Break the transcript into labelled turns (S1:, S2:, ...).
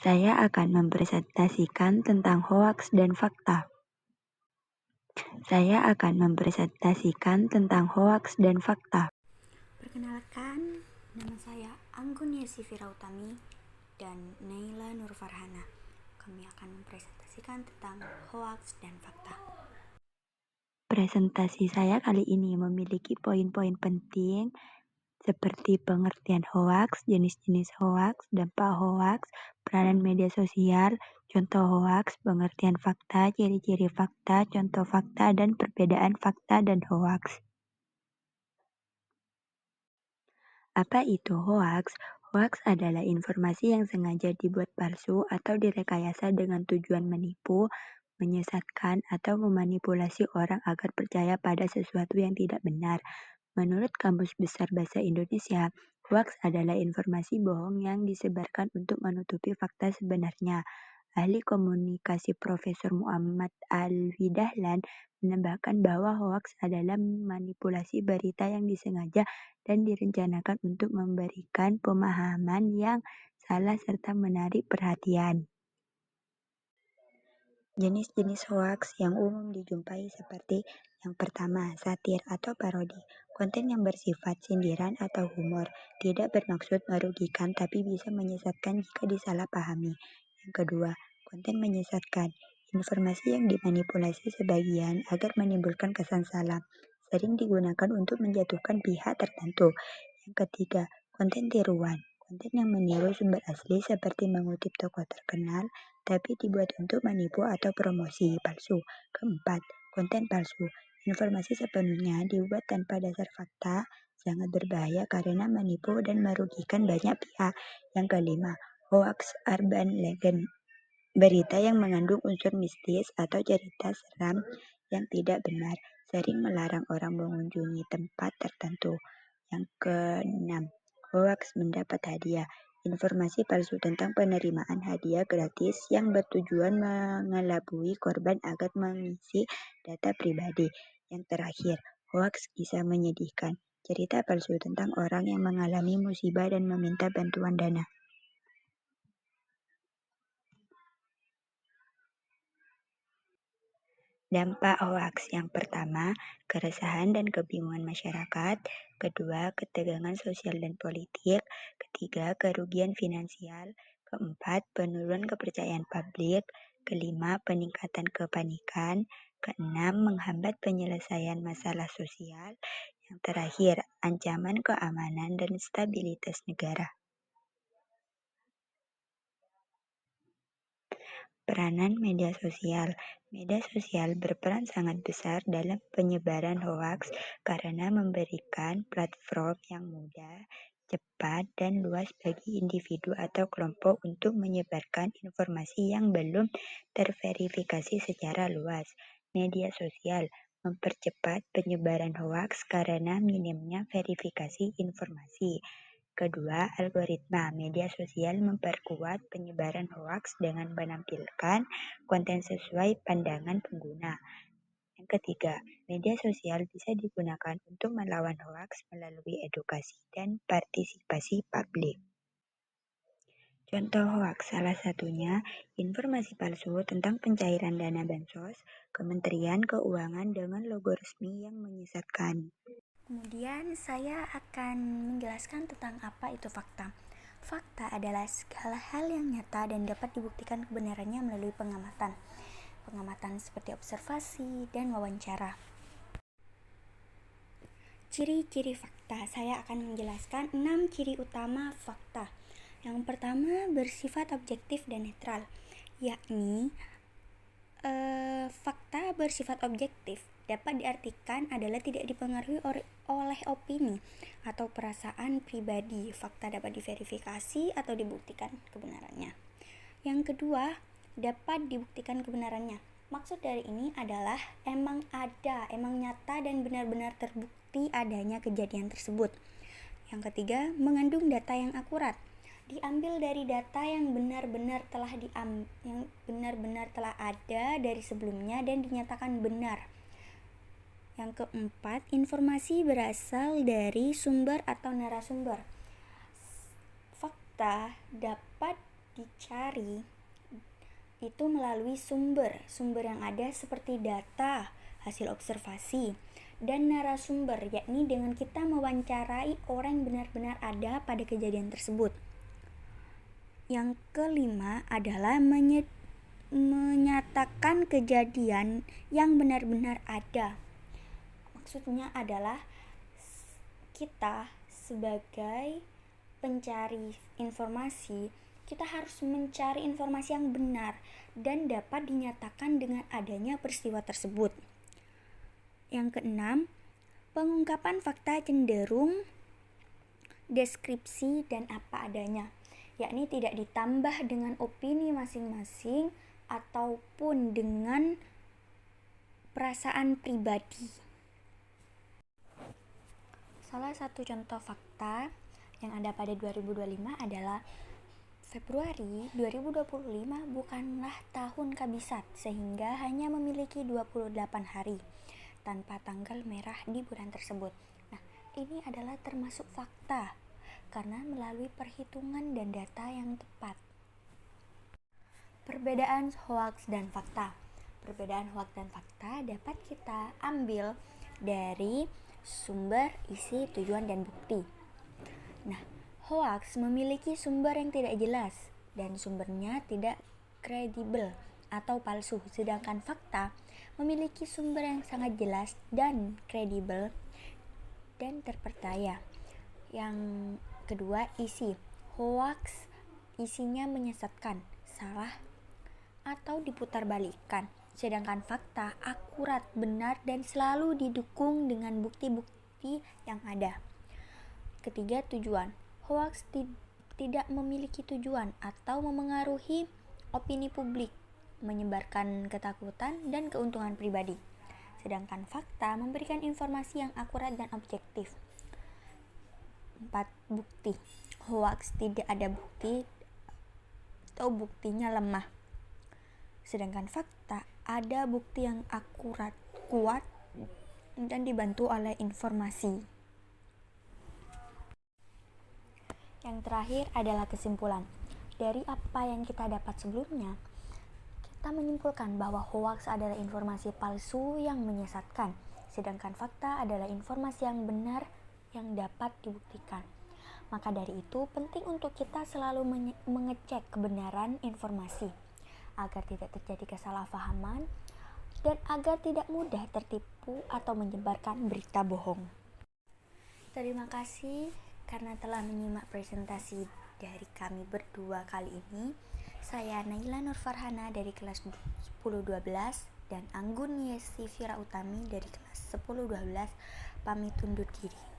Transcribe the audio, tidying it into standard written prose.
S1: Saya akan mempresentasikan tentang hoaks dan fakta. Saya akan mempresentasikan tentang hoaks dan fakta.
S2: Perkenalkan, nama saya Anggun Yesi Firautami dan Naila Nur Farhana. Kami akan mempresentasikan tentang hoaks dan fakta.
S1: Presentasi saya kali ini memiliki poin-poin penting seperti pengertian hoaks, jenis-jenis hoaks, dampak hoaks, peranan media sosial, contoh hoaks, pengertian fakta, ciri-ciri fakta, contoh fakta, dan perbedaan fakta dan hoaks. Apa itu hoaks? Hoaks adalah informasi yang sengaja dibuat palsu atau direkayasa dengan tujuan menipu, menyesatkan, atau memanipulasi orang agar percaya pada sesuatu yang tidak benar. Menurut Kamus Besar Bahasa Indonesia, hoaks adalah informasi bohong yang disebarkan untuk menutupi fakta sebenarnya. Ahli komunikasi Profesor Muhammad Al-Hidahlan menambahkan bahwa hoaks adalah manipulasi berita yang disengaja dan direncanakan untuk memberikan pemahaman yang salah serta menarik perhatian. Jenis-jenis hoaks yang umum dijumpai seperti yang pertama, satir atau parodi. Konten yang bersifat sindiran atau humor, tidak bermaksud merugikan tapi bisa menyesatkan jika disalahpahami. Yang kedua, konten menyesatkan. Informasi yang dimanipulasi sebagian agar menimbulkan kesan salah, sering digunakan untuk menjatuhkan pihak tertentu. Yang ketiga, konten tiruan. Konten yang meniru sumber asli seperti mengutip tokoh terkenal, tapi dibuat untuk menipu atau promosi palsu. Keempat, konten palsu. Informasi sepenuhnya dibuat tanpa dasar fakta, sangat berbahaya karena menipu dan merugikan banyak pihak. Yang kelima, hoax urban legend. Berita yang mengandung unsur mistis atau cerita seram yang tidak benar, sering melarang orang mengunjungi tempat tertentu. Yang keenam, hoax mendapat hadiah. Informasi palsu tentang penerimaan hadiah gratis yang bertujuan mengelabui korban agar mengisi data pribadi. Yang terakhir, hoax kisah menyedihkan. Cerita palsu tentang orang yang mengalami musibah dan meminta bantuan dana. Dampak hoaks yang pertama, keresahan dan kebingungan masyarakat. Kedua, ketegangan sosial dan politik. Ketiga, kerugian finansial. Keempat, penurunan kepercayaan publik. Kelima, peningkatan kepanikan. Keenam, menghambat penyelesaian masalah sosial. Yang terakhir, ancaman keamanan dan stabilitas negara. Peranan media sosial. Media sosial berperan sangat besar dalam penyebaran hoaks karena memberikan platform yang mudah, cepat, dan luas bagi individu atau kelompok untuk menyebarkan informasi yang belum terverifikasi secara luas. Media sosial mempercepat penyebaran hoaks karena minimnya verifikasi informasi. Kedua, algoritma media sosial memperkuat penyebaran hoaks dengan menampilkan konten sesuai pandangan pengguna. Yang ketiga, media sosial bisa digunakan untuk melawan hoaks melalui edukasi dan partisipasi publik. Contoh hoaks salah satunya informasi palsu tentang pencairan dana bansos Kementerian Keuangan dengan logo resmi yang menyesatkan.
S2: Kemudian saya akan menjelaskan tentang apa itu fakta. Fakta adalah segala hal yang nyata dan dapat dibuktikan kebenarannya melalui pengamatan. Pengamatan seperti observasi dan wawancara. Ciri-ciri fakta. Saya akan menjelaskan 6 ciri utama fakta. Yang pertama, bersifat objektif dan netral, yakni fakta bersifat objektif dapat diartikan adalah tidak dipengaruhi oleh opini atau perasaan pribadi. Fakta dapat diverifikasi atau dibuktikan kebenarannya. Yang kedua, dapat dibuktikan kebenarannya. Maksud dari ini adalah emang nyata dan benar-benar terbukti adanya kejadian tersebut. Yang ketiga, mengandung data yang akurat. Diambil dari data yang benar-benar telah ada dari sebelumnya dan dinyatakan benar. Yang keempat, informasi berasal dari sumber atau narasumber. Fakta dapat dicari itu melalui sumber yang ada seperti data, hasil observasi, dan narasumber, yakni dengan kita mewawancarai orang yang benar-benar ada pada kejadian tersebut. Yang kelima adalah menyatakan kejadian yang benar-benar ada. Maksudnya adalah kita sebagai pencari informasi, kita harus mencari informasi yang benar dan dapat dinyatakan dengan adanya peristiwa tersebut. Yang keenam, pengungkapan fakta cenderung deskripsi dan apa adanya, yakni tidak ditambah dengan opini masing-masing ataupun dengan perasaan pribadi. Salah satu contoh fakta yang ada pada 2025 adalah Februari 2025 bukanlah tahun kabisat, sehingga hanya memiliki 28 hari tanpa tanggal merah di bulan tersebut. Nah, ini adalah termasuk fakta karena melalui perhitungan dan data yang tepat. Perbedaan hoaks dan fakta. Perbedaan hoaks dan fakta dapat kita ambil dari sumber, isi, tujuan, dan bukti. Nah, hoaks memiliki sumber yang tidak jelas dan sumbernya tidak kredibel atau palsu, sedangkan fakta memiliki sumber yang sangat jelas dan kredibel dan terpercaya. Yang kedua, isi. Hoaks isinya menyesatkan, salah, atau diputarbalikkan, sedangkan fakta akurat, benar, dan selalu didukung dengan bukti-bukti yang ada. Ketiga, tujuan. Hoaks tidak memiliki tujuan atau memengaruhi opini publik, menyebarkan ketakutan dan keuntungan pribadi, sedangkan fakta memberikan informasi yang akurat dan objektif. 4. Bukti. Hoaks tidak ada bukti atau buktinya lemah, sedangkan fakta ada bukti yang akurat, kuat, dan dibantu oleh informasi. Yang terakhir adalah kesimpulan. Dari apa yang kita dapat sebelumnya, kita menyimpulkan bahwa hoaks adalah informasi palsu yang menyesatkan, sedangkan fakta adalah informasi yang benar yang dapat dibuktikan. Maka dari itu, penting untuk kita selalu mengecek kebenaran informasi agar tidak terjadi kesalahpahaman dan agar tidak mudah tertipu atau menyebarkan berita bohong. Terima kasih karena telah menyimak presentasi dari kami berdua kali ini. Saya Naila Nur Farhana dari kelas 10-12 dan Anggun Yesi Fira Utami dari kelas 10-12 pamit undur diri.